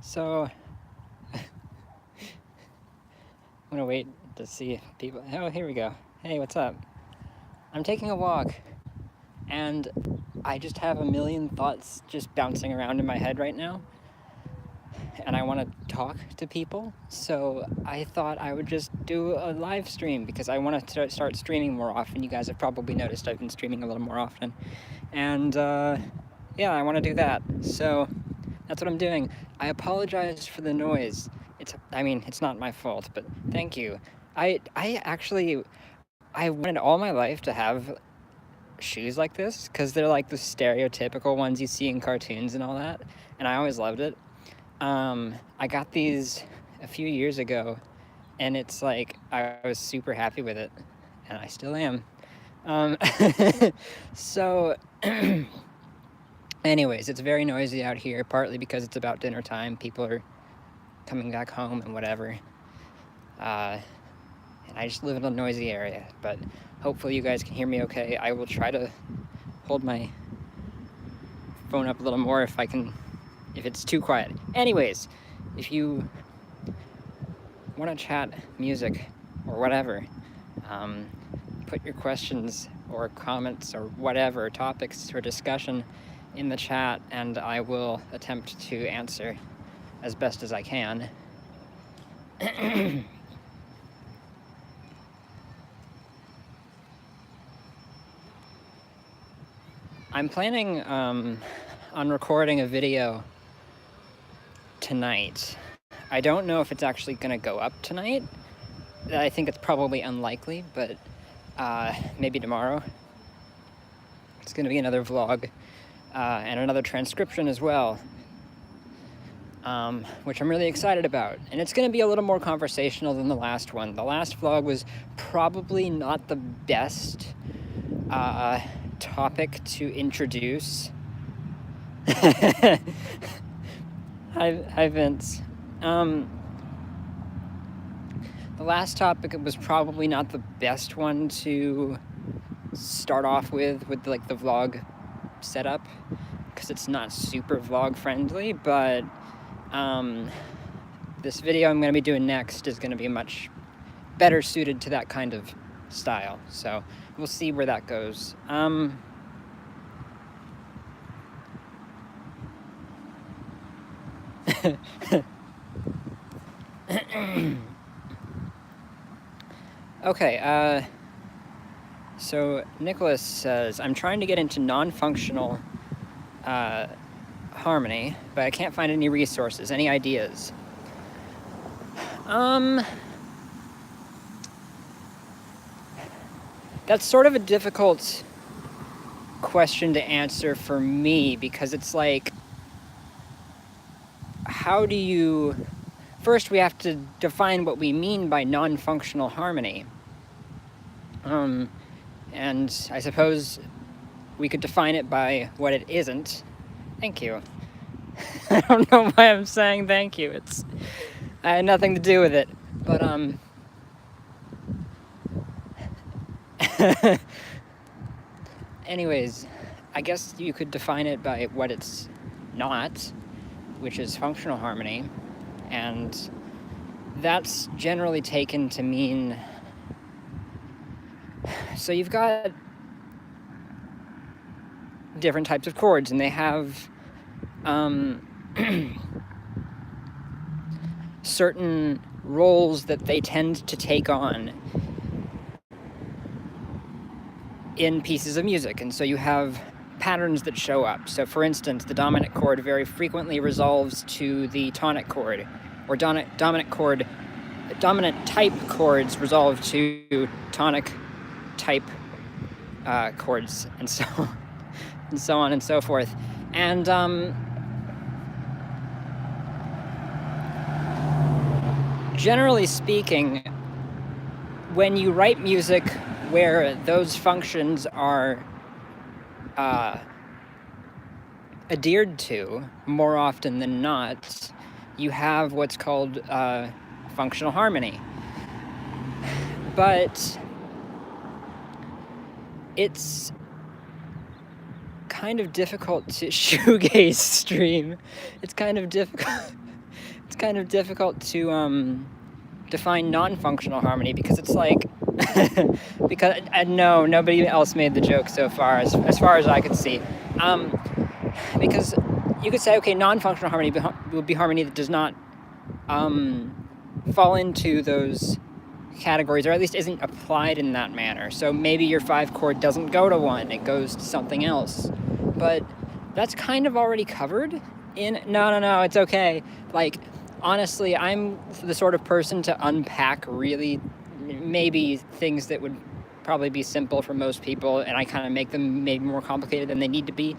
So, I'm gonna wait to see if people. Oh, here we go. Hey, what's up? I'm taking a walk, and I just have a million thoughts just bouncing around in my head right now, and I want to talk to people. So I thought I would just do a live stream because I want to start streaming more often. You guys have probably noticed I've been streaming a little more often, and yeah, I want to do that. So that's what I'm doing. I apologize for the noise. It's not my fault, but thank you. I actually, I wanted all my life to have shoes like this because they're like the stereotypical ones you see in cartoons and all that, and I always loved it. I got these a few years ago, and it's like I was super happy with it, and I still am. So. Anyways, it's very noisy out here, partly because it's about dinner time. People are coming back home and whatever. And I just live in a noisy area, but hopefully you guys can hear me okay. I will try to hold my phone up a little more if it's too quiet. Anyways, if you want to chat music or whatever, put your questions or comments or whatever, topics for discussion in the chat, and I will attempt to answer as best as I can. I'm planning on recording a video tonight. I don't know if it's actually going to go up tonight. I think it's probably unlikely, but maybe tomorrow. It's going to be another vlog and another transcription as well, which I'm really excited about. And it's going to be a little more conversational than the last one. The last vlog was probably not the best topic to introduce. Hi Vince. The last topic was probably not the best one to start off with like the vlog setup, because it's not super vlog friendly, but this video I'm going to be doing next is going to be much better suited to that kind of style, so we'll see where that goes. Okay, so Nicholas says, I'm trying to get into non-functional harmony, but I can't find any resources. Any ideas? That's sort of a difficult question to answer for me, because it's like, how do you... First, we have to define what we mean by non-functional harmony. And I suppose we could define it by what it isn't. Thank you. I don't know why I'm saying thank you. I had nothing to do with it, but anyways, I guess you could define it by what it's not, which is functional harmony, and that's generally taken to mean, so you've got different types of chords, and they have certain roles that they tend to take on in pieces of music, and so you have patterns that show up. So for instance, the dominant chord very frequently resolves to the tonic chord, or dominant type chords resolve to tonic type chords, and so on and so forth. And generally speaking, when you write music where those functions are adhered to more often than not, you have what's called functional harmony. But it's kind of difficult to shoegaze stream. It's kind of difficult. it's kind of difficult to define non-functional harmony, because it's like, because no, nobody else made the joke so far, as far as I could see. Because you could say, okay, non-functional harmony would be harmony that does not fall into those categories, or at least isn't applied in that manner. So maybe your 5 chord doesn't go to 1, it goes to something else. But that's kind of already covered in no, it's okay. Like, honestly, I'm the sort of person to unpack really maybe things that would probably be simple for most people, and I kind of make them maybe more complicated than they need to be,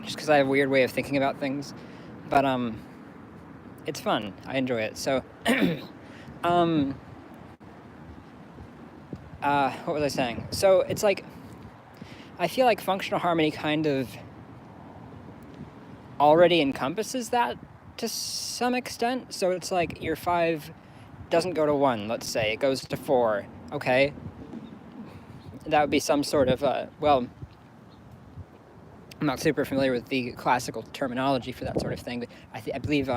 just because I have a weird way of thinking about things. But it's fun. I enjoy it. So what was I saying? So it's like, I feel like functional harmony kind of already encompasses that to some extent. So it's like your 5 doesn't go to 1, let's say. It goes to 4. Okay. That would be some sort of, well, I'm not super familiar with the classical terminology for that sort of thing, but I believe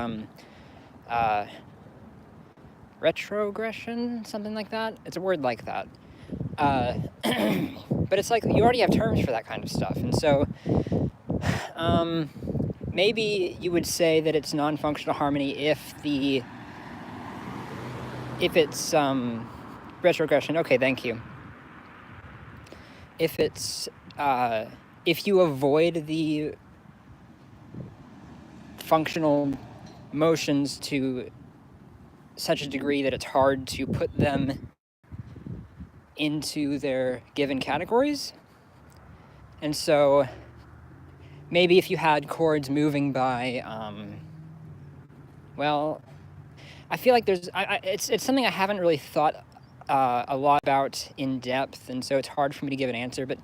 retrogression, something like that. It's a word like that. But it's like you already have terms for that kind of stuff, and so maybe you would say that it's non-functional harmony if it's retrogression. Okay, thank you. If it's if you avoid the functional motions to such a degree that it's hard to put them into their given categories. And so maybe if you had chords moving by, well, I feel like it's something I haven't really thought a lot about in depth, and so it's hard for me to give an answer, but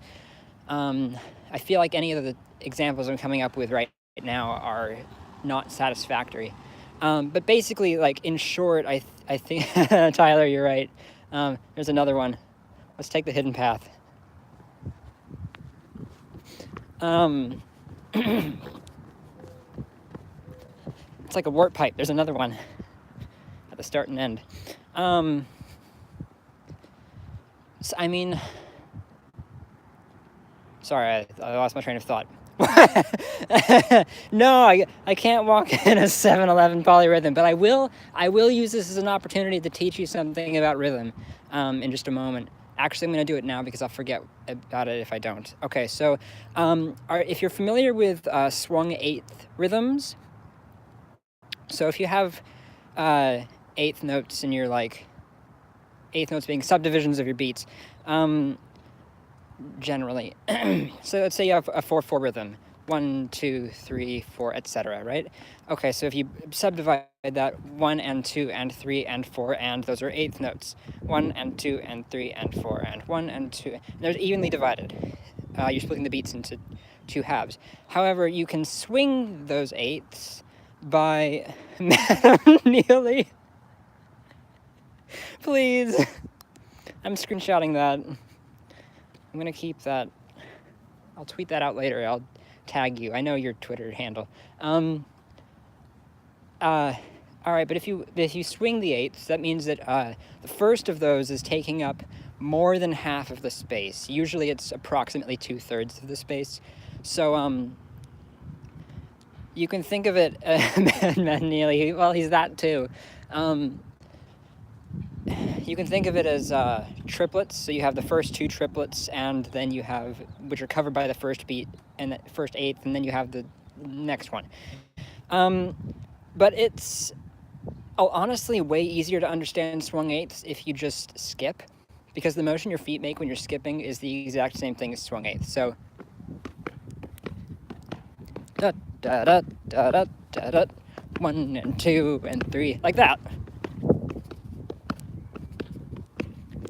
I feel like any of the examples I'm coming up with right now are not satisfactory. But basically, like, in short, I think, Tyler, you're right. There's another one. Let's take the hidden path. It's like a warp pipe. There's another one at the start and end. So, I mean, sorry, I lost my train of thought. No, I can't walk in a 7-11 polyrhythm, but I will use this as an opportunity to teach you something about rhythm in just a moment. Actually, I'm going to do it now because I'll forget about it if I don't. Okay, so if you're familiar with swung eighth rhythms, so if you have eighth notes in your, like, eighth notes being subdivisions of your beats, generally. So let's say you have a 4/4 rhythm, 1, 2, 3, 4, etc. Right? Okay, so if you subdivide that 1 and 2 and 3 and 4, and those are eighth notes. 1 and 2 and 3 and 4 and 1 and 2. And they're evenly divided. You're splitting the beats into 2 halves. However, you can swing those eighths by Madam Neely. Please. I'm screenshotting that. I'm going to keep that. I'll tweet that out later. I'll tag you. I know your Twitter handle. All right, but if you swing the eighths, that means that the first of those is taking up more than half of the space. Usually it's approximately 2/3 of the space. So you can think of it, Man Neely, well, he's that too. You can think of it as triplets. So you have the first 2 triplets, and then you have, which are covered by the first beat and the first eighth, and then you have the next one. But it's honestly way easier to understand swung eighths if you just skip, because the motion your feet make when you're skipping is the exact same thing as swung eighths. So da da da da da da da, 1 and 2 and 3, like that.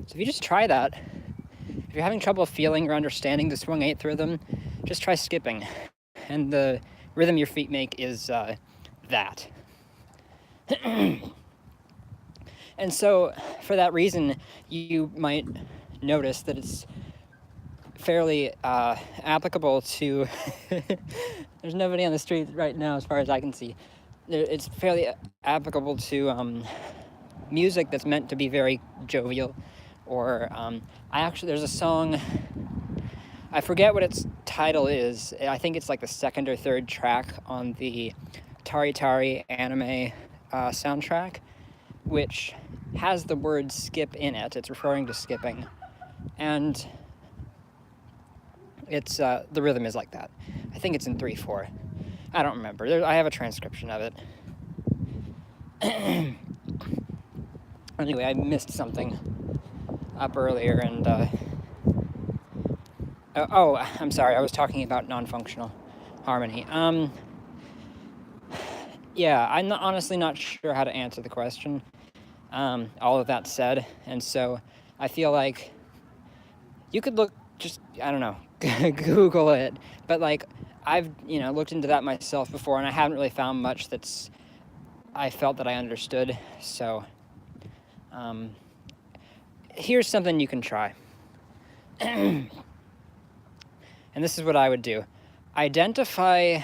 So if you just try that, if you're having trouble feeling or understanding the swung eighth rhythm, just try skipping, and the rhythm your feet make is that. And so, for that reason, you might notice that it's fairly applicable to there's nobody on the street right now as far as I can see, it's fairly applicable to music that's meant to be very jovial. Or there's a song, I forget what its title is. I think it's like the second or third track on the Tari Tari anime soundtrack, which has the word skip in it. It's referring to skipping. And it's the rhythm is like that. I think it's in 3/4. I don't remember. I have a transcription of it. Anyway, I missed something up earlier, and I'm sorry. I was talking about non-functional harmony. Yeah, I'm honestly not sure how to answer the question. All of that said, and so I feel like you could I don't know, Google it, but like I've looked into that myself before, and I haven't really found much I felt that I understood. So here's something you can try. And this is what I would do. Identify,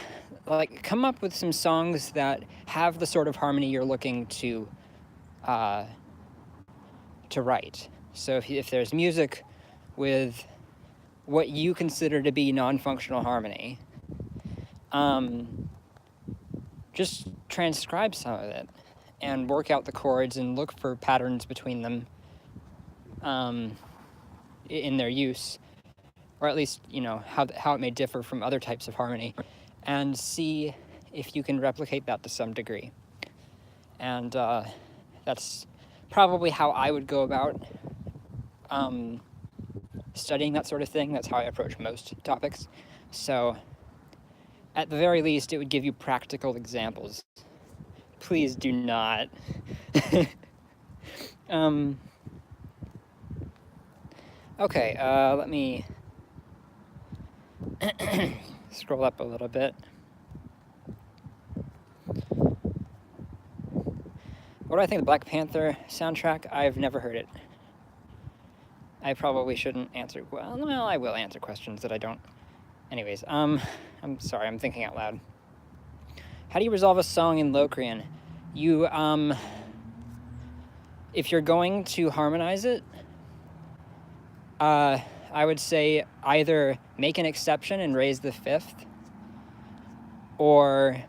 come up with some songs that have the sort of harmony you're looking to write. So if there's music with what you consider to be non-functional harmony, just transcribe some of it and work out the chords and look for patterns between them in their use, or at least how it may differ from other types of harmony, and see if you can replicate that to some degree. And that's probably how I would go about studying that sort of thing. That's how I approach most topics. So at the very least, it would give you practical examples. Please do not. Okay, let me scroll up a little bit. What do I think of the Black Panther soundtrack? I've never heard it. I probably shouldn't answer. Well, I will answer questions that I don't. Anyways, I'm sorry, I'm thinking out loud. How do you resolve a song in Locrian? You, if you're going to harmonize it, I would say either make an exception and raise the fifth, or,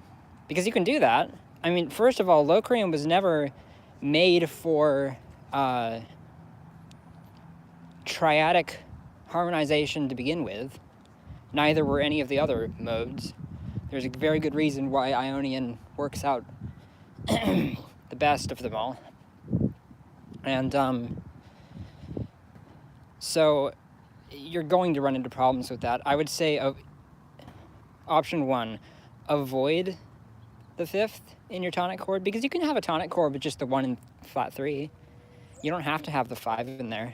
because you can do that. I mean, first of all, Locrian was never made for triadic harmonization to begin with. Neither were any of the other modes. There's a very good reason why Ionian works out the best of them all. And so you're going to run into problems with that. I would say option 1, avoid the fifth in your tonic chord, because you can have a tonic chord with just the 1 and flat 3. You don't have to have the 5 in there.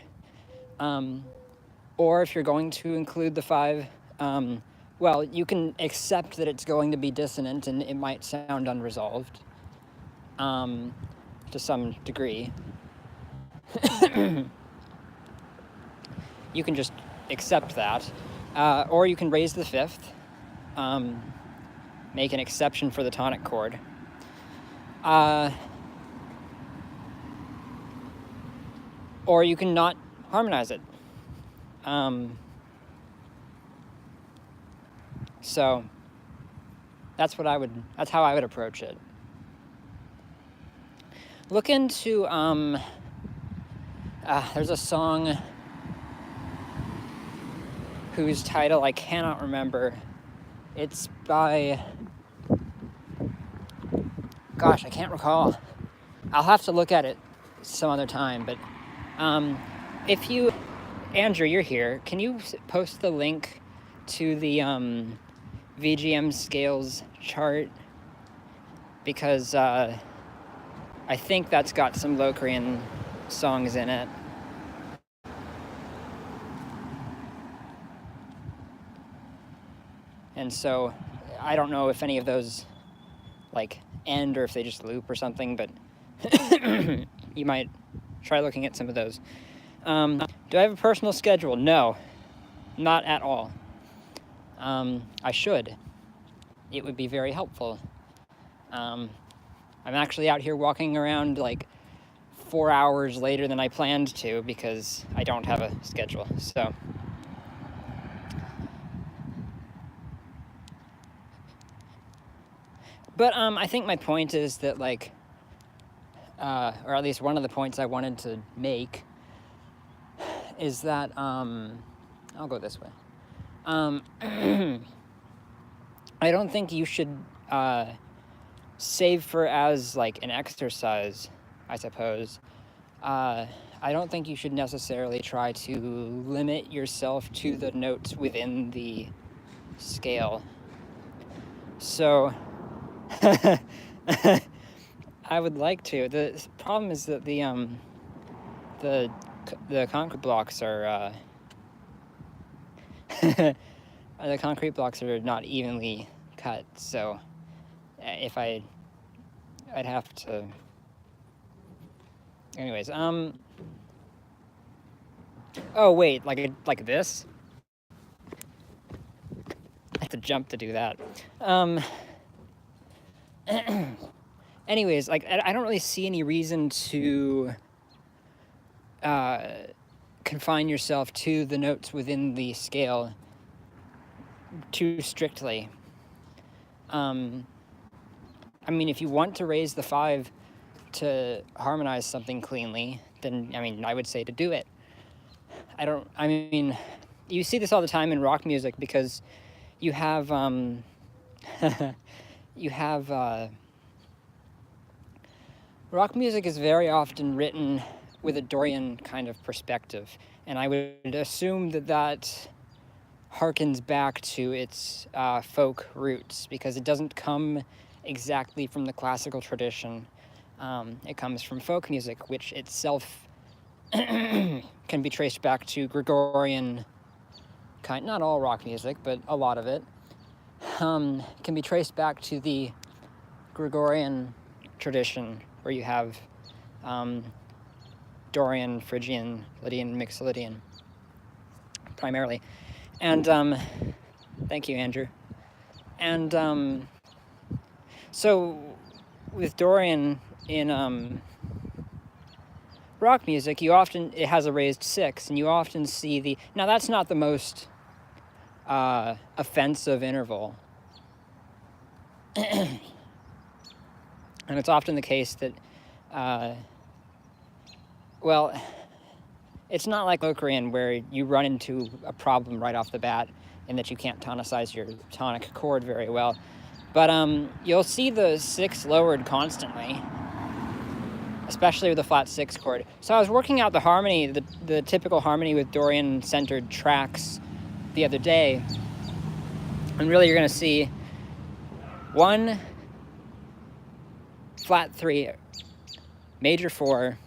Or if you're going to include the 5, well, you can accept that it's going to be dissonant and it might sound unresolved to some degree. You can just accept that. Or you can raise the 5th, make an exception for the tonic chord. Or you can not harmonize it. So that's how I would approach it. Look into, there's a song whose title I cannot remember. It's by, gosh, I can't recall. I'll have to look at it some other time, but if you, Andrew, you're here, can you post the link to the VGM scales chart? Because I think that's got some Locrian songs in it. And so I don't know if any of those end or if they just loop or something, but you might try looking at some of those. Do I have a personal schedule? No, not at all. I should. It would be very helpful. I'm actually out here walking around like 4 hours later than I planned to because I don't have a schedule. So but I think my point is that like or at least one of the points I wanted to make is that I'll go this way. I don't think you should save for as like an exercise, I suppose. I don't think you should necessarily try to limit yourself to the notes within the scale. So I would like to. The problem is that the concrete blocks are the concrete blocks are not evenly cut, so if I'd have to. Anyways, oh wait, like this? I have to jump to do that. Anyways, like I don't really see any reason to confine yourself to the notes within the scale too strictly. I mean, if you want to raise the 5 to harmonize something cleanly, then I would say to do it. I mean, you see this all the time in rock music because you have rock music is very often written with a Dorian kind of perspective, and I would assume that harkens back to its folk roots because it doesn't come exactly from the classical tradition. It comes from folk music, which itself can be traced back to Gregorian not all rock music, but a lot of it can be traced back to the Gregorian tradition, where you have Dorian, Phrygian, Lydian, Mixolydian, primarily. And thank you, Andrew. And so with Dorian in rock music, it has a raised 6, and you often see now that's not the most offensive interval. And it's often the case that, it's not like Locrian where you run into a problem right off the bat in that you can't tonicize your tonic chord very well. But you'll see the 6 lowered constantly, especially with the flat 6 chord. So I was working out the harmony, the typical harmony with Dorian-centered tracks the other day, and really you're going to see 1, flat 3, major 4,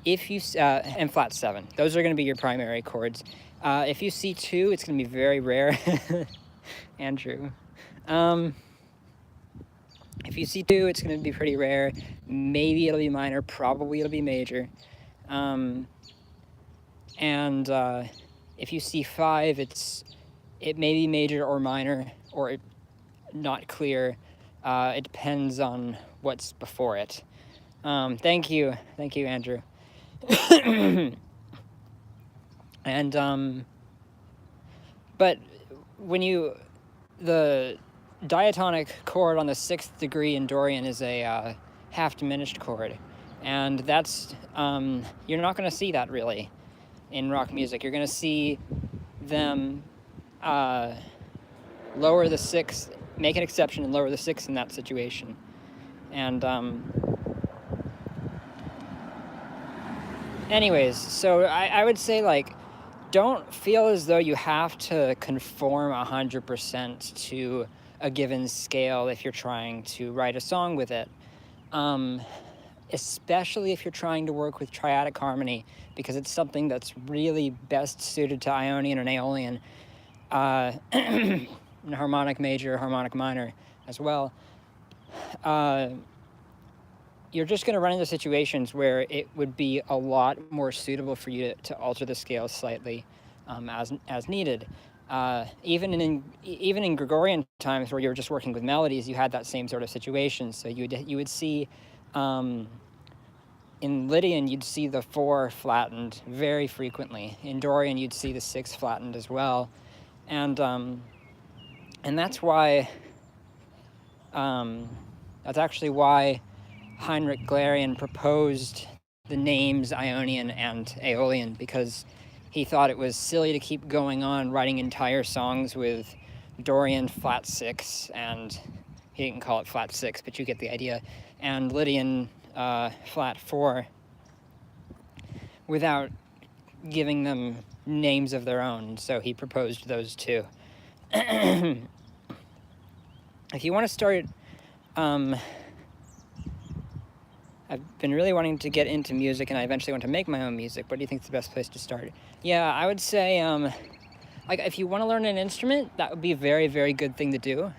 and flat 7. Those are going to be your primary chords. If you see 2, it's going to be very rare. Andrew. If you see 2, it's going to be pretty rare. Maybe it'll be minor. Probably it'll be major. And if you see 5, it may be major or minor, or not clear. It depends on what's before it. Thank you, Andrew. And but when the diatonic chord on the 6th degree in Dorian is a half diminished chord, and that's you're not going to see that really in rock music. You're going to see them lower the 6, make an exception and lower the 6 in that situation. And anyways, so I would say, like, don't feel as though you have to conform 100% to a given scale if you're trying to write a song with it. Especially if you're trying to work with triadic harmony, because it's something that's really best suited to Ionian and Aeolian, and harmonic major, harmonic minor as well. You're just going to run into situations where it would be a lot more suitable for you to alter the scale slightly as needed. Even in Gregorian times, where you were just working with melodies, you had that same sort of situation. So you would see, in Lydian, you'd see the 4 flattened very frequently. In Dorian, you'd see the 6 flattened as well, and that's why. That's actually why Heinrich Galerian proposed the names Ionian and Aeolian, because he thought it was silly to keep going on writing entire songs with Dorian flat 6, and he didn't call it flat 6, but you get the idea, and Lydian flat 4, without giving them names of their own. So he proposed those two. If you want to start, I've been really wanting to get into music, and I eventually want to make my own music. What do you think is the best place to start? Yeah, I would say, like, if you want to learn an instrument, that would be a very, very good thing to do.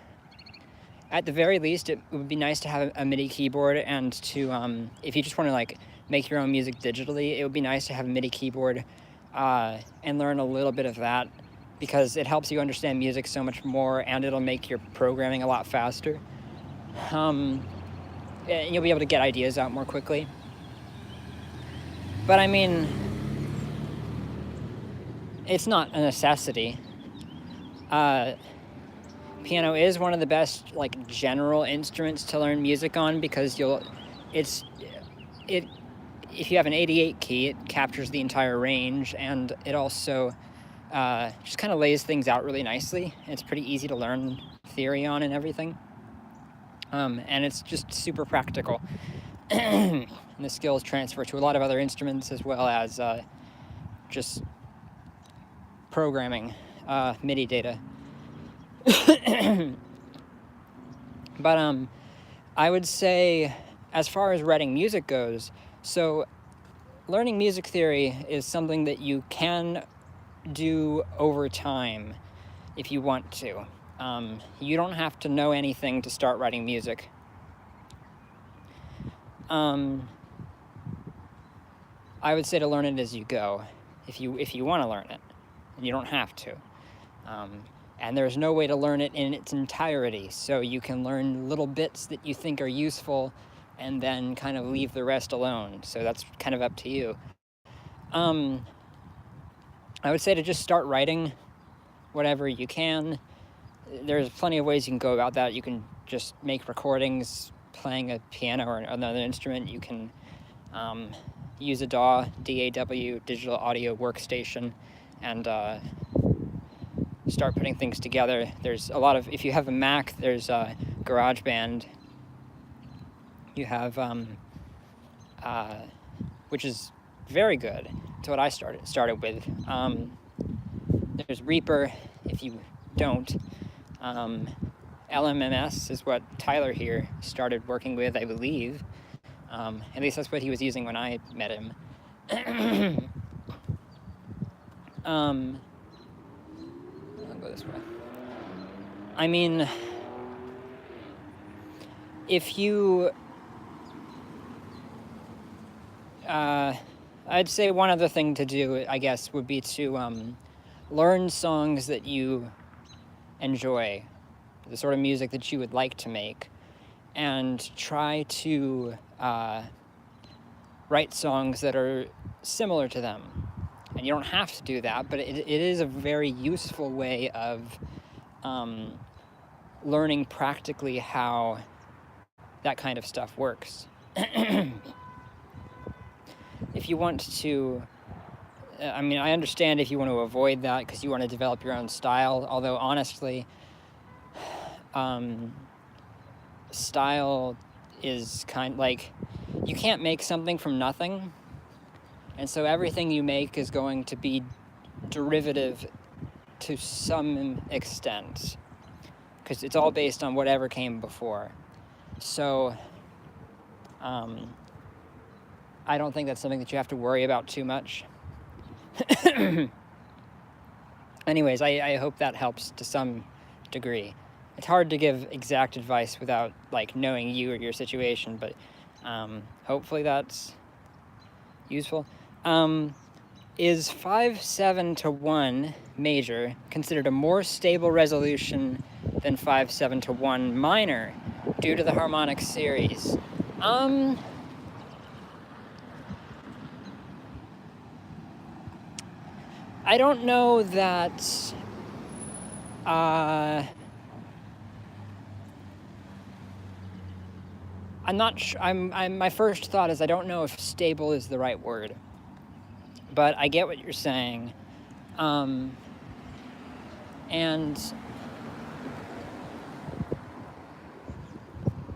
At the very least, it would be nice to have a MIDI keyboard, and to, if you just want to, like, make your own music digitally, it would be nice to have a MIDI keyboard and learn a little bit of that, because it helps you understand music so much more, and it'll make your programming a lot faster. And you'll be able to get ideas out more quickly. But I mean, it's not a necessity. Piano is one of the best, like, general instruments to learn music on, because if you have an 88 key, it captures the entire range, and it also just kind of lays things out really nicely. It's pretty easy to learn theory on and everything. And it's just super practical. And the skills transfer to a lot of other instruments, as well as just programming MIDI data. But I would say, as far as writing music goes, so learning music theory is something that you can do over time if you want to. You don't have to know anything to start writing music. I would say to learn it as you go, if you want to learn it, and you don't have to. And there's no way to learn it in its entirety, so you can learn little bits that you think are useful, and then kind of leave the rest alone. So that's kind of up to you. I would say to just start writing whatever you can. There's plenty of ways you can go about that. You can just make recordings playing a piano or another instrument. You can use a DAW, digital audio workstation, and start putting things together. There's a lot of, if you have a Mac, there's GarageBand. You have, which is very good. It's what I started with. There's Reaper, if you don't. LMMS is what Tyler here started working with, I believe. At least that's what he was using when I met him. I'll go this way. I mean, if you... I'd say one other thing to do, I guess, would be to learn songs that you enjoy, the sort of music that you would like to make, and try to write songs that are similar to them. And you don't have to do that, but it is a very useful way of learning practically how that kind of stuff works. If you want to, I mean, I understand if you want to avoid that because you want to develop your own style, although honestly, style is kind of like, you can't make something from nothing, and so everything you make is going to be derivative to some extent, because it's all based on whatever came before. So, I don't think that's something that you have to worry about too much. Anyways, I hope that helps to some degree. It's hard to give exact advice without, like, knowing you or your situation, but hopefully that's useful. Is 5/7 to 1 major considered a more stable resolution than 5/7 to 1 minor due to the harmonic series? I don't know that. I'm not sure. My first thought is I don't know if stable is the right word, but I get what you're saying. And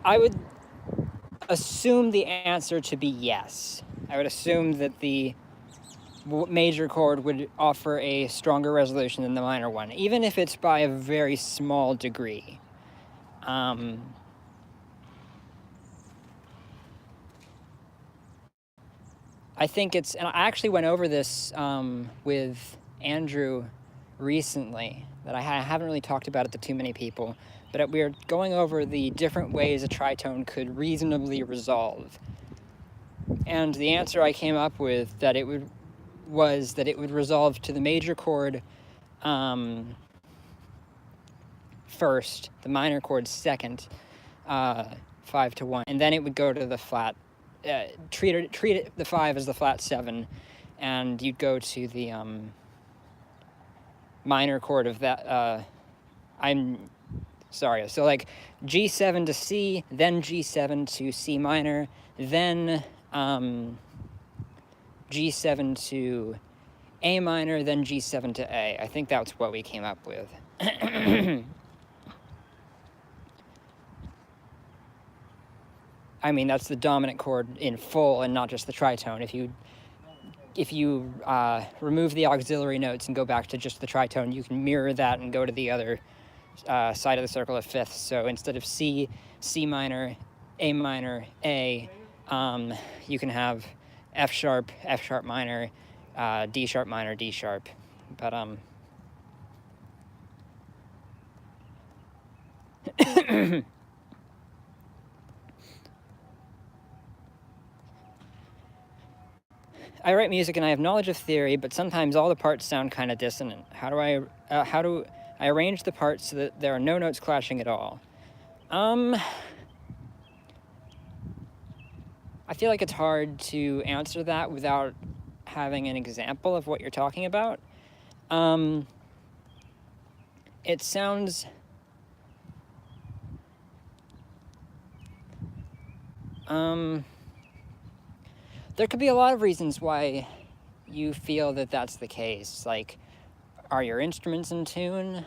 I would assume the answer to be yes. I would assume that the major chord would offer a stronger resolution than the minor one, even if it's by a very small degree. I think it's, and I actually went over this with Andrew recently, that I haven't really talked about it to too many people, but we were going over the different ways a tritone could reasonably resolve. And the answer I came up with was that it would resolve to the major chord first, the minor chord second, 5 to 1, and then it would go to the flat. Treat it the 5 as the flat 7, and you'd go to the minor chord of that. I'm sorry. So like G7 to C, then G7 to C minor, then G7 to A minor, then G7 to A. I think that's what we came up with. I mean, that's the dominant chord in full and not just the tritone. If you remove the auxiliary notes and go back to just the tritone, you can mirror that and go to the other side of the circle of fifths. So instead of C, C minor, A, you can have F sharp minor, D sharp minor, D sharp. But I write music and I have knowledge of theory, but sometimes all the parts sound kind of dissonant. How do I arrange the parts so that there are no notes clashing at all? I feel like it's hard to answer that without having an example of what you're talking about. It sounds... there could be a lot of reasons why you feel that that's the case. Like, are your instruments in tune?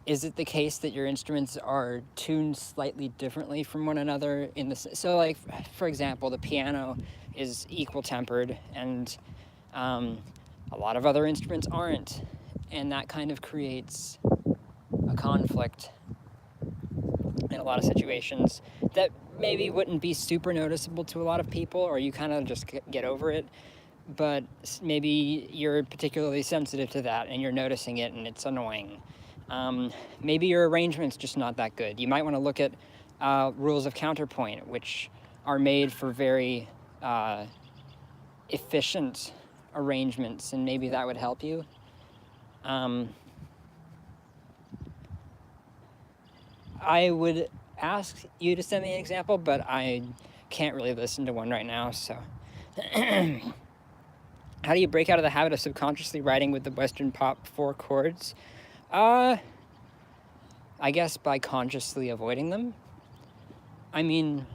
Is it the case that your instruments are tuned slightly differently from one another in the... So like, for example, the piano is equal tempered and a lot of other instruments aren't. And that kind of creates a conflict in a lot of situations that maybe wouldn't be super noticeable to a lot of people, or you kind of just get over it, but maybe you're particularly sensitive to that and you're noticing it and it's annoying. Maybe your arrangement's just not that good. You might want to look at rules of counterpoint, which are made for very efficient arrangements, and maybe that would help you. I would ask you to send me an example, but I can't really listen to one right now, so. How do you break out of the habit of subconsciously writing with the Western pop 4 chords? I guess by consciously avoiding them. I mean,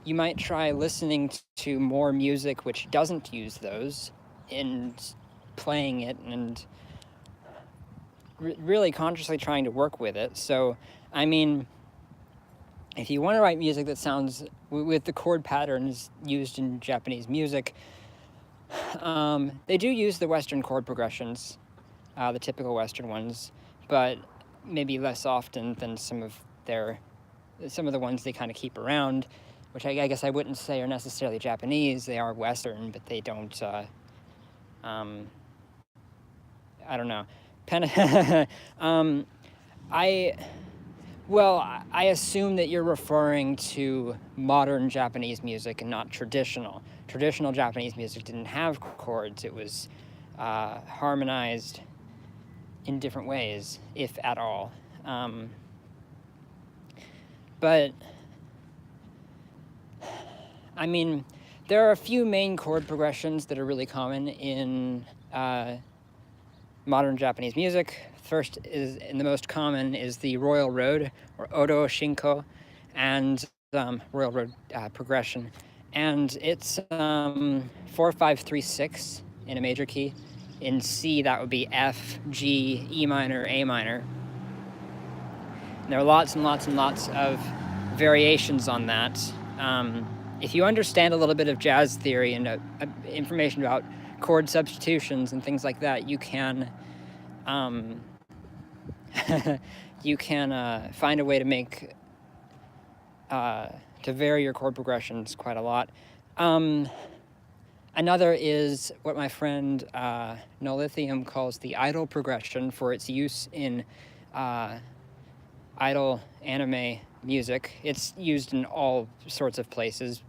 you might try listening to more music which doesn't use those and playing it and really consciously trying to work with it. So, I mean, if you want to write music that sounds with the chord patterns used in Japanese music, they do use the Western chord progressions, the typical Western ones, but maybe less often than some of the ones they kind of keep around, which I guess I wouldn't say are necessarily Japanese. They are Western, but they don't, I don't know. Well, I assume that you're referring to modern Japanese music and not traditional. Traditional Japanese music didn't have chords. It was harmonized in different ways, if at all. But, I mean, there are a few main chord progressions that are really common in modern Japanese music. First is, and the most common, is the Royal Road, or Odo Shinko, and Royal Road progression. And it's 4-5-3-6 in a major key. In C, that would be F, G, E minor, A minor. And there are lots and lots and lots of variations on that. If you understand a little bit of jazz theory and information about chord substitutions and things like that, you can you can find a way to make to vary your chord progressions quite a lot. Another is what my friend No Lithium calls the idol progression, for its use in idol anime music. It's used in all sorts of places,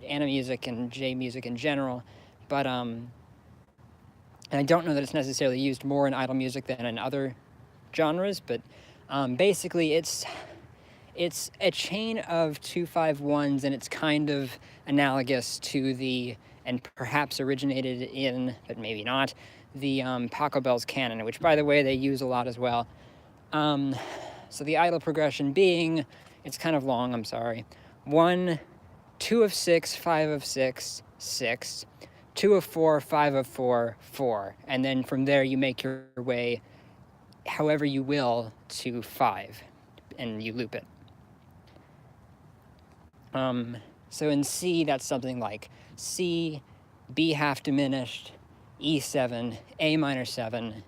anime music and J music in general, but and I don't know that it's necessarily used more in idol music than in other genres, but basically it's a chain of 2-5-1s, and it's kind of analogous to the, and perhaps originated in, but maybe not, the Paco Bell's canon, which, by the way, they use a lot as well. So the idol progression being, it's kind of long, I'm sorry. 1, 2 of 6, 5 of 6, 6, 2 of 4, 5 of 4, 4. And then from there you make your way however you will to 5, and you loop it. So in C, that's something like C, B half diminished, E7, A minor 7,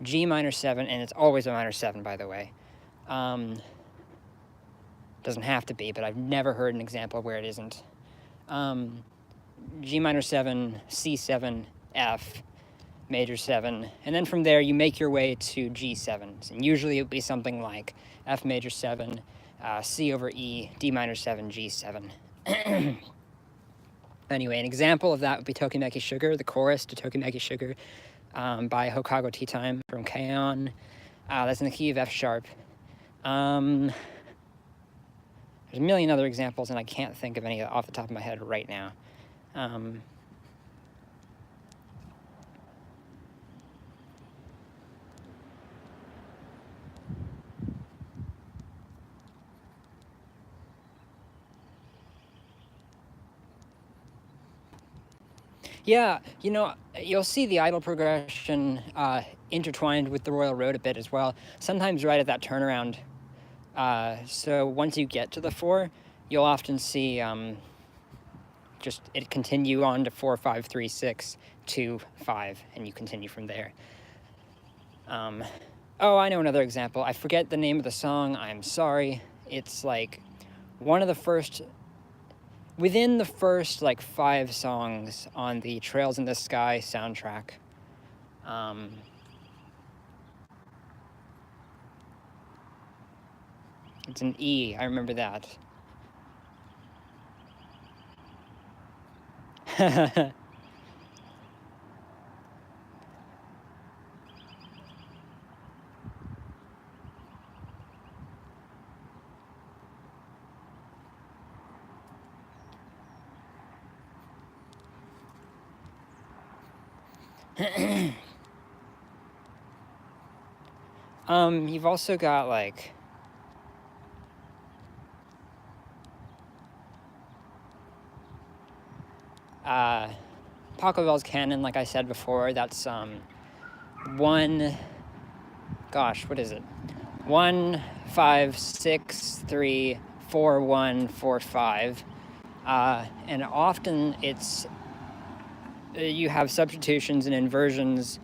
G minor 7, and it's always a minor 7, by the way. Doesn't have to be, but I've never heard an example where it isn't. G minor 7, C7, F, major 7, and then from there you make your way to G7s, and usually it would be something like F major 7, C over E, D minor 7, G7. Anyway, an example of that would be Tokimeki Sugar, the chorus to Tokimeki Sugar by Hokago Tea Time from K-On. That's in the key of F sharp. There's a million other examples, and I can't think of any off the top of my head right now. Yeah, you know, you'll see the idol progression intertwined with the Royal Road a bit as well, sometimes right at that turnaround. So once you get to the 4, you'll often see just it continue on to 4, 5, 3, 6, 2, 5, and you continue from there. Oh, I know another example. I forget the name of the song, I'm sorry. It's like one of the first, within the first like 5 songs on the Trails in the Sky soundtrack. It's an E, I remember that. You've also got like Paco Bell's canon, like I said before. That's 1, gosh, what is it? 1, 5, 6, 3, 4, 1, 4, 5, and often it's you have substitutions and inversions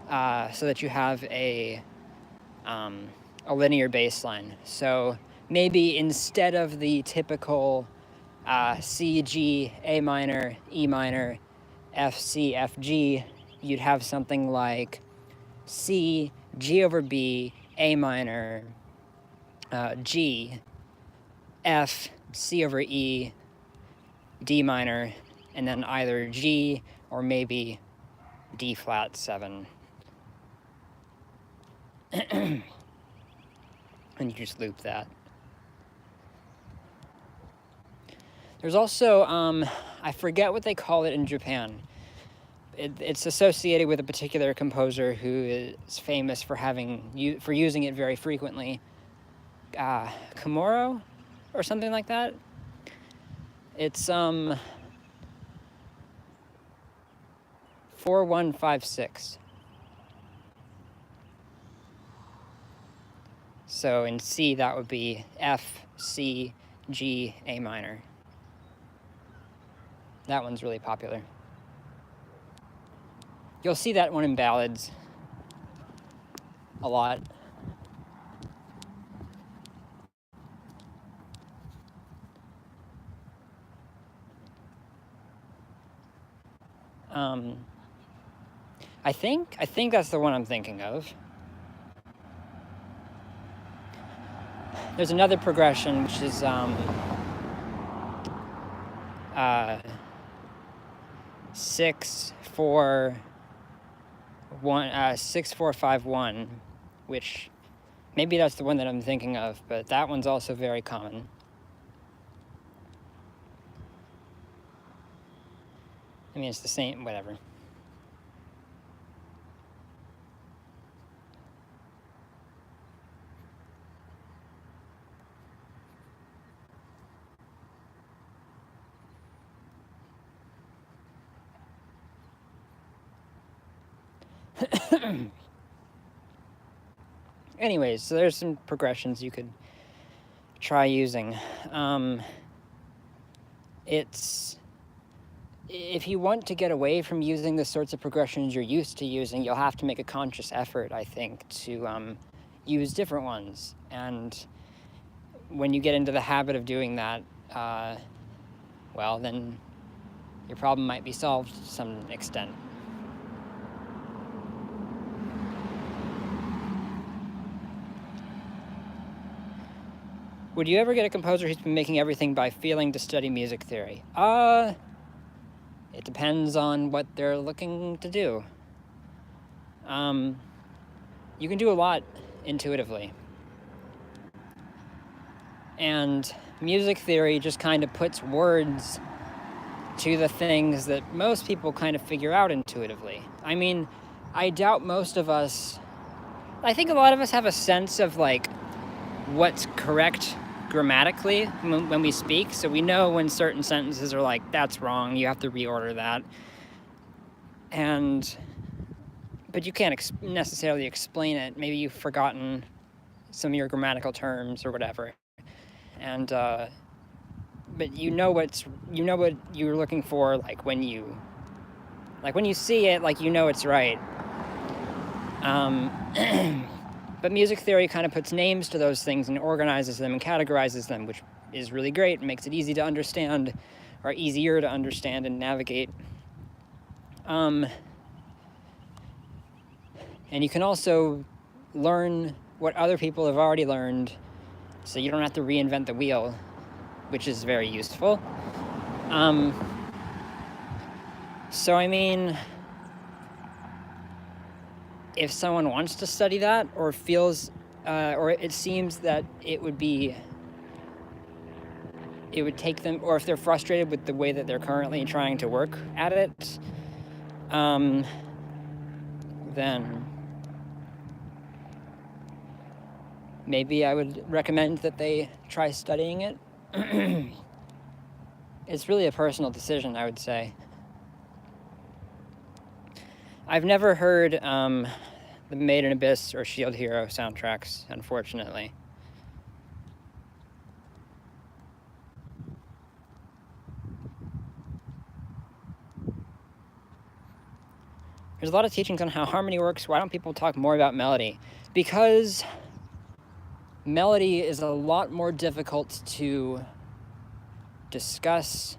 so that you have a linear bass line. So maybe instead of the typical C, G, A minor, E minor, F, C, F, G, you'd have something like C, G over B, A minor, G, F, C over E, D minor, and then either G or maybe D flat 7. And you just loop that. There's also, I forget what they call it in Japan. It's associated with a particular composer who is famous for using it very frequently. Komoro or something like that. It's 4156. So in C that would be F, C, G, A minor. That one's really popular. You'll see that one in ballads a lot. I think that's the one I'm thinking of. There's another progression which is 6 4 1 6 4 5 1, which maybe that's the one that I'm thinking of, but that one's also very common. I mean, it's the same, whatever. Anyways, so there's some progressions you could try using. If you want to get away from using the sorts of progressions you're used to using, you'll have to make a conscious effort, I think, to use different ones. And when you get into the habit of doing that, well, then your problem might be solved to some extent. Would you ever get a composer who's been making everything by feeling to study music theory? It depends on what they're looking to do. You can do a lot intuitively. And music theory just kind of puts words to the things that most people kind of figure out intuitively. I mean, I doubt most of us... I think a lot of us have a sense of, like, what's correct grammatically when we speak, so we know when certain sentences are like, that's wrong, you have to reorder that. But you can't necessarily explain it. Maybe you've forgotten some of your grammatical terms or whatever. And but you know what you're looking for, like when you see it, like, you know it's right. But music theory kind of puts names to those things and organizes them and categorizes them, which is really great and makes it easy to understand, or easier to understand and navigate. And you can also learn what other people have already learned, so you don't have to reinvent the wheel, which is very useful. So, I mean, if someone wants to study that, or feels, or it seems that it would take them, or if they're frustrated with the way that they're currently trying to work at it, then maybe I would recommend that they try studying it. It's really a personal decision, I would say. I've never heard the Made in Abyss or Shield Hero soundtracks, unfortunately. There's a lot of teachings on how harmony works. Why don't people talk more about melody? Because melody is a lot more difficult to discuss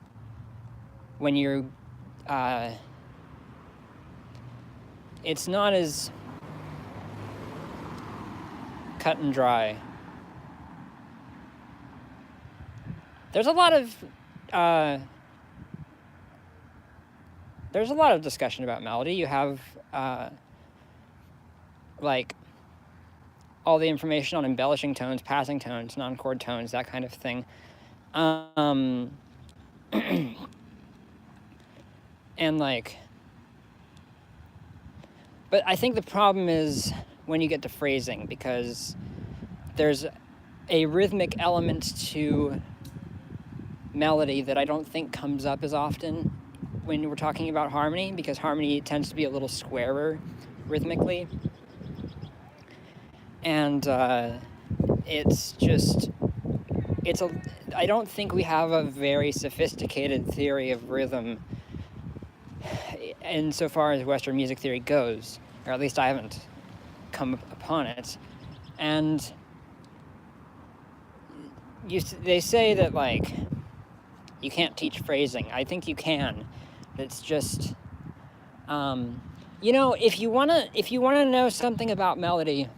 when you're... it's not as cut and dry there's a lot of discussion about melody. You have like all the information on embellishing tones, passing tones, non-chord tones, that kind of thing. And like, but I think the problem is when you get to phrasing, because there's a rhythmic element to melody that I don't think comes up as often when we're talking about harmony, because harmony tends to be a little squarer rhythmically. And I don't think we have a very sophisticated theory of rhythm insofar as Western music theory goes, or at least I haven't come upon it. And they say that, like, you can't teach phrasing. I think you can. It's just, if you wanna know something about melody,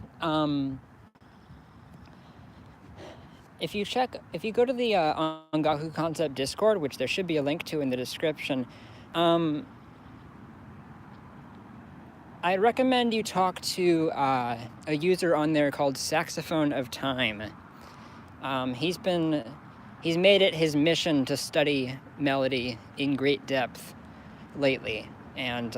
if you go to the Ongaku Concept Discord, which there should be a link to in the description, I recommend you talk to a user on there called Saxophone of Time. He's made it his mission to study melody in great depth lately, and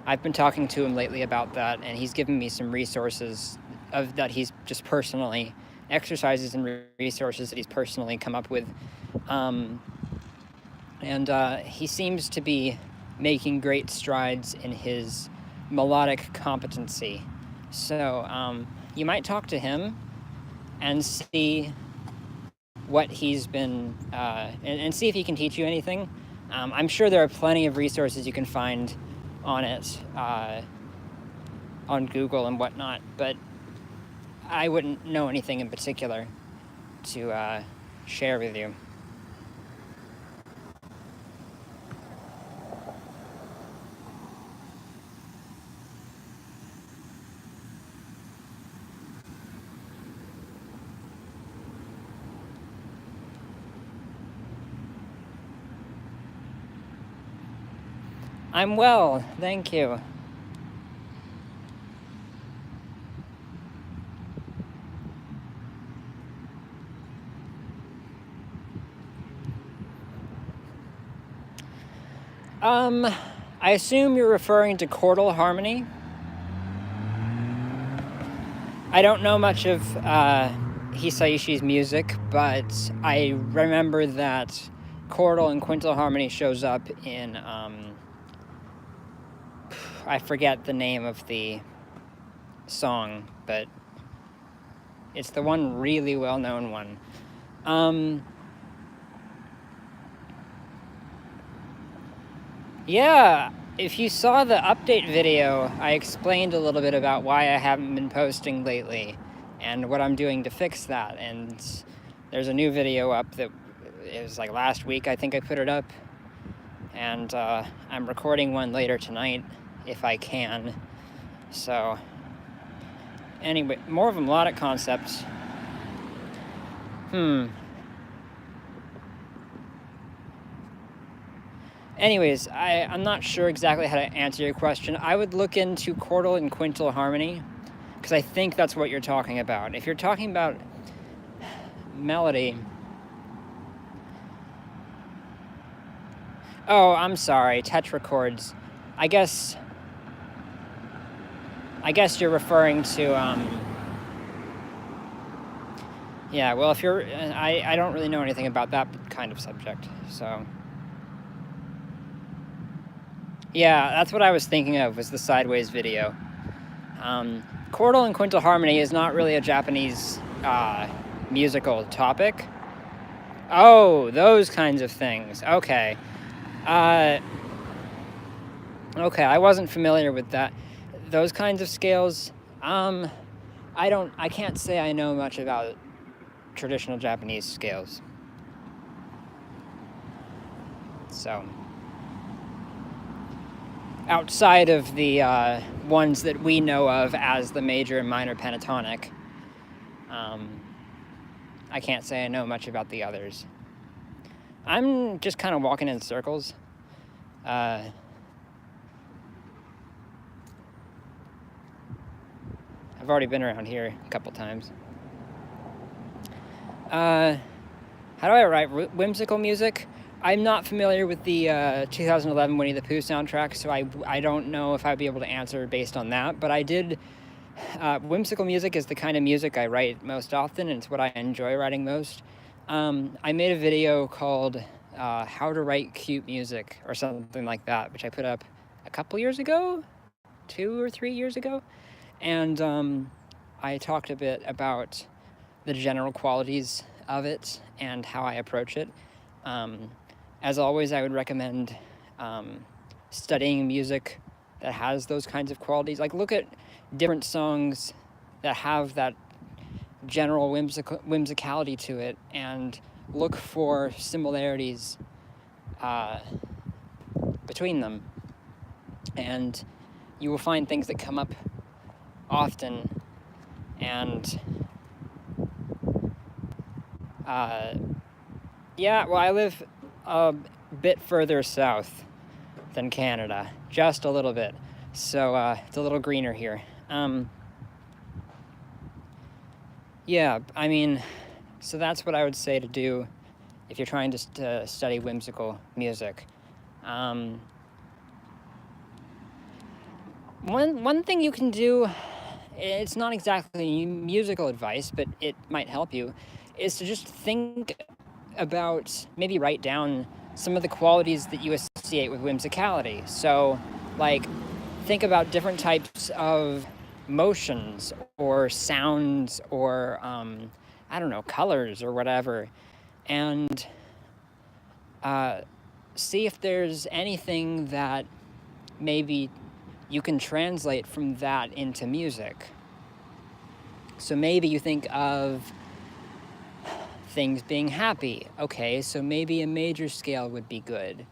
I've been talking to him lately about that, and he's given me some resources that he's just personally, exercises and resources that he's personally come up with, and he seems to be making great strides in his melodic competency. So you might talk to him and see what he's been, and see if he can teach you anything. I'm sure there are plenty of resources you can find on it, on Google and whatnot, but I wouldn't know anything in particular to share with you. I'm well, thank you. I assume you're referring to chordal harmony. I don't know much of Hisaishi's music, but I remember that chordal and quintal harmony shows up in, I forget the name of the song, but it's the one really well-known one. Yeah, if you saw the update video, I explained a little bit about why I haven't been posting lately and what I'm doing to fix that. And there's a new video up that it was like last week, I think I put it up. And I'm recording one later tonight if I can. So anyway, more of a melodic concept. Anyways, I'm not sure exactly how to answer your question. I would look into chordal and quintal harmony, because I think that's what you're talking about. If you're talking about melody... Oh, I'm sorry, tetrachords. I guess you're referring to, yeah, well, if you're... I don't really know anything about that kind of subject, so... Yeah, that's what I was thinking of, was the Sideways video. Chordal and quintal harmony is not really a Japanese musical topic. Oh, those kinds of things. Okay. Okay, I wasn't familiar with that. Those kinds of scales, I can't say I know much about traditional Japanese scales. So... outside of the ones that we know of as the major and minor pentatonic. I can't say I know much about the others. I'm just kind of walking in circles. I've already been around here a couple times. How do I write whimsical music? I'm not familiar with the 2011 Winnie the Pooh soundtrack, so I don't know if I'd be able to answer based on that, but I did... whimsical music is the kind of music I write most often, and it's what I enjoy writing most. I made a video called How to Write Cute Music, or something like that, which I put up a couple years ago, 2 or 3 years ago, and I talked a bit about the general qualities of it and how I approach it. As always, I would recommend studying music that has those kinds of qualities. Like, look at different songs that have that general whimsicality to it, and look for similarities between them. And you will find things that come up often, and yeah, well, I live a bit further south than Canada, just a little bit, so it's a little greener here. Yeah, I mean, so that's what I would say to do if you're trying to study whimsical music. One thing you can do, it's not exactly musical advice, but it might help you, is to just think about, maybe write down some of the qualities that you associate with whimsicality. So, like, think about different types of motions or sounds or, I don't know, colors or whatever, and see if there's anything that maybe you can translate from that into music. So maybe you think of things being happy. Okay, so maybe a major scale would be good,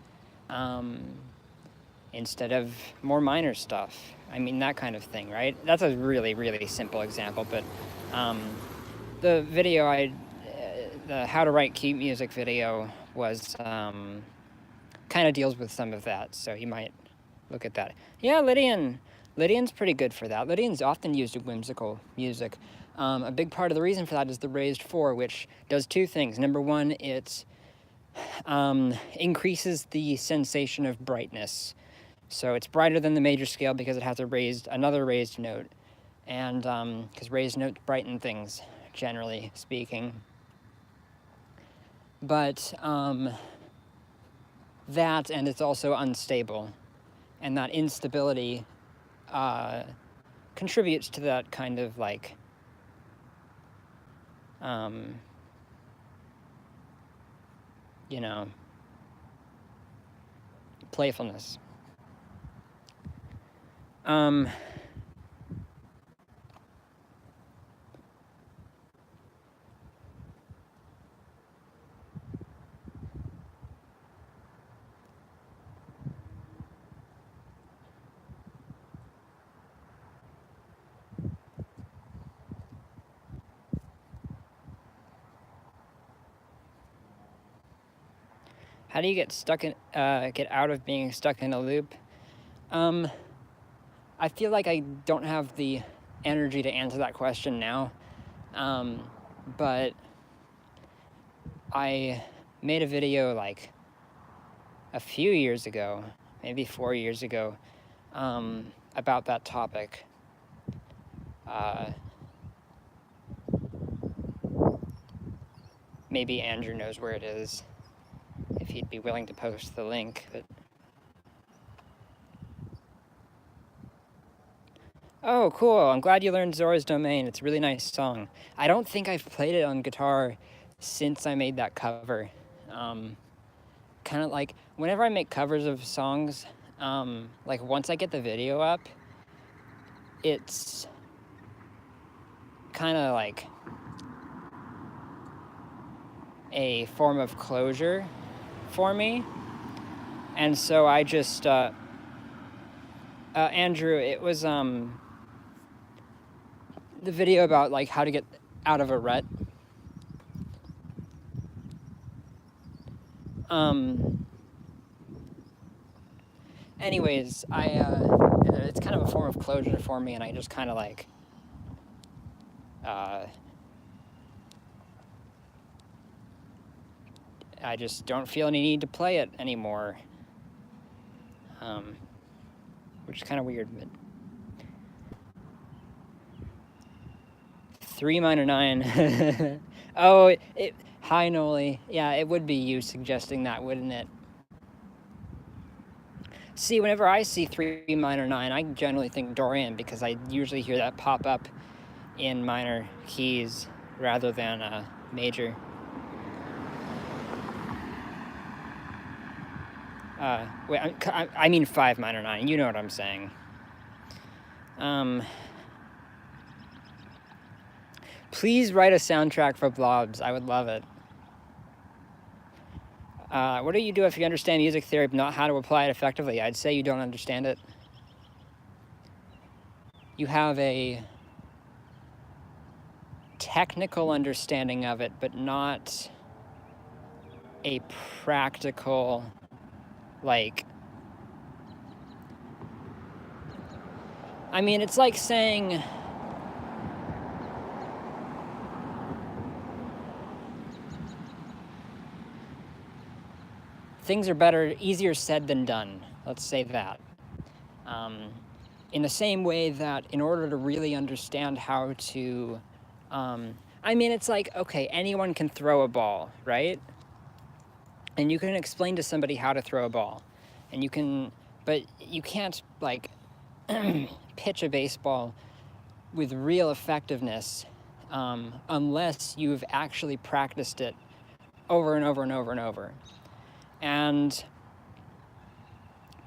instead of more minor stuff. I mean, that kind of thing, right? That's a really, really simple example, but the video the How to Write Cute Music video was kind of deals with some of that, so you might look at that. Yeah, Lydian's pretty good for that. Lydian's often used in whimsical music. A big part of the reason for that is the raised 4, which does 2 things. Number 1, it increases the sensation of brightness. So it's brighter than the major scale because it has another raised note. And because raised notes brighten things, generally speaking. But that, and it's also unstable. And that instability contributes to that kind of, like, you know, playfulness. How do you get out of being stuck in a loop? I feel like I don't have the energy to answer that question now, but I made a video like a few years ago, maybe 4 years ago, about that topic. Maybe Andrew knows where it is, if he'd be willing to post the link. But oh, cool. I'm glad you learned Zora's Domain. It's a really nice song. I don't think I've played it on guitar since I made that cover. Kind of like, whenever I make covers of songs, like, once I get the video up, it's kind of like a form of closure for me. And so I just, Andrew, it was, the video about, like, how to get out of a rut. Anyways, it's kind of a form of closure for me, and I just kind of like, I just don't feel any need to play it anymore. Which is kind of weird, but 3 minor 9. Oh, hi Noli. Yeah, it would be you suggesting that, wouldn't it? See, whenever I see 3 minor 9, I generally think Dorian, because I usually hear that pop up in minor keys rather than major. Wait, I mean 5 minor 9. You know what I'm saying. Please write a soundtrack for Blobs. I would love it. What do you do if you understand music theory but not how to apply it effectively? I'd say you don't understand it. You have a technical understanding of it, but not a practical, like... I mean, it's like saying... things are better, easier said than done. Let's say that. In the same way that in order to really understand how to... I mean, it's like, okay, anyone can throw a ball, right? And you can explain to somebody how to throw a ball. And you can... But you can't, like, pitch a baseball with real effectiveness unless you've actually practiced it over and over and over and over. And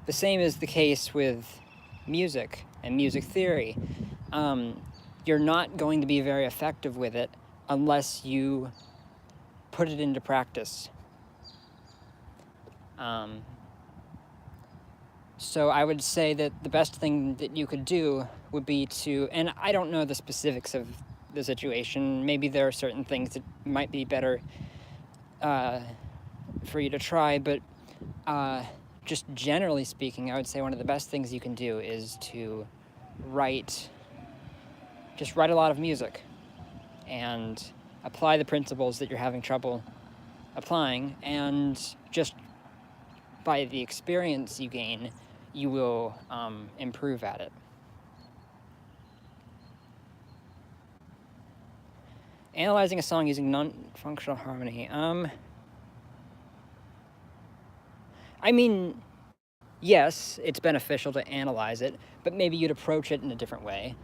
the same is the case with music and music theory. You're not going to be very effective with it unless you put it into practice. So I would say that the best thing that you could do would be to, and I don't know the specifics of the situation, maybe there are certain things that might be better for you to try, but just generally speaking, I would say one of the best things you can do is to write a lot of music and apply the principles that you're having trouble applying, and just by the experience you gain, you will improve at it. Analyzing a song using non-functional harmony. I mean, yes, it's beneficial to analyze it, but maybe you'd approach it in a different way.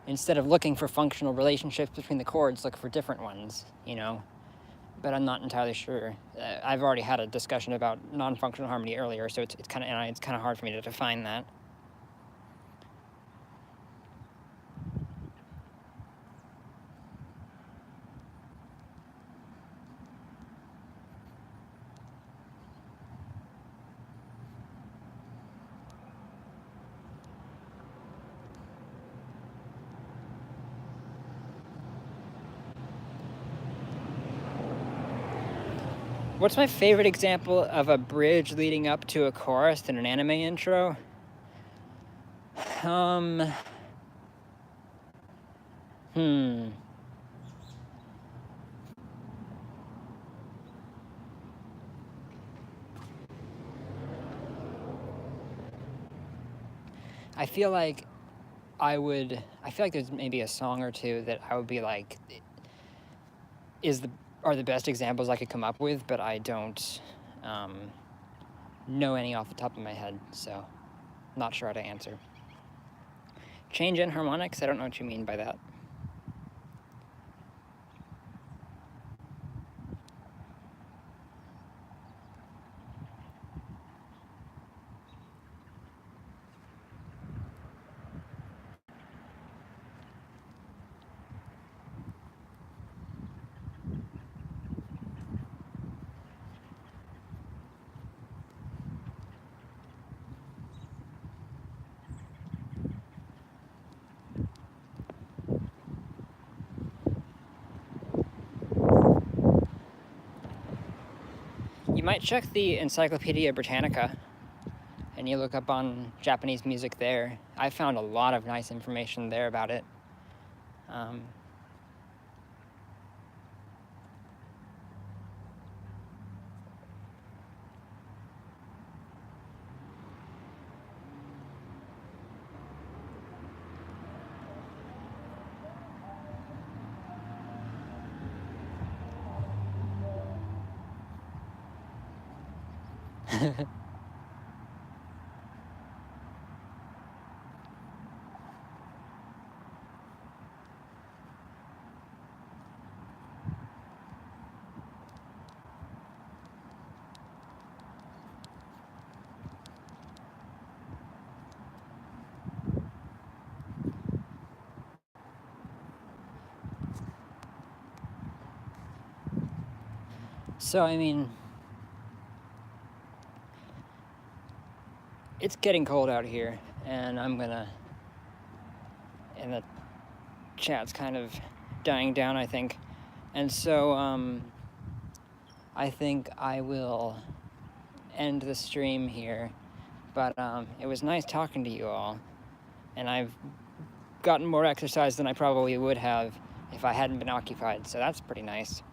Instead of looking for functional relationships between the chords, look for different ones, you know? But I'm not entirely sure. I've already had a discussion about non-functional harmony earlier, so it's kind of hard for me to define that. What's my favorite example of a bridge leading up to a chorus in an anime intro? I feel like there's maybe a song or two that I would be like, are the best examples I could come up with, but I don't know any off the top of my head, so not sure how to answer. Change in harmonics? I don't know what you mean by that. you might check the Encyclopedia Britannica and you look up on Japanese music there. I found a lot of nice information there about it. So, I mean, it's getting cold out here, and and the chat's kind of dying down, I think. And so, I think I will end the stream here. But it was nice talking to you all, and I've gotten more exercise than I probably would have if I hadn't been occupied, so that's pretty nice.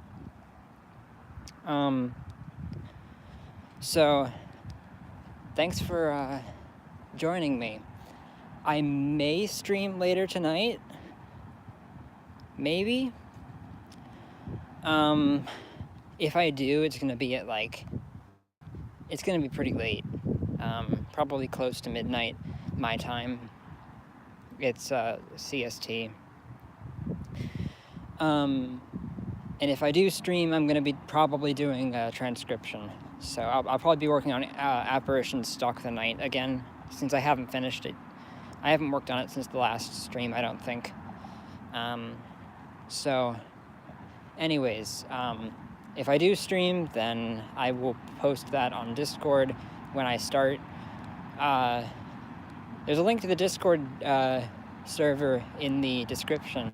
So, thanks for joining me. I may stream later tonight. Maybe. If I do, it's gonna be at it's gonna be pretty late. Probably close to midnight, my time. It's CST. And if I do stream, I'm gonna be probably doing a transcription. So I'll probably be working on Apparition Stalk the Night again, since I haven't finished it. I haven't worked on it since the last stream, I don't think. So, anyways, if I do stream, then I will post that on Discord when I start. There's a link to the Discord server in the description.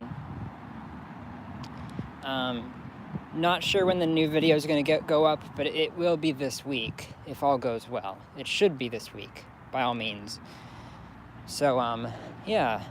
Not sure when the new video is going to go up, but it will be this week, if all goes well. It should be this week, by all means. So, yeah.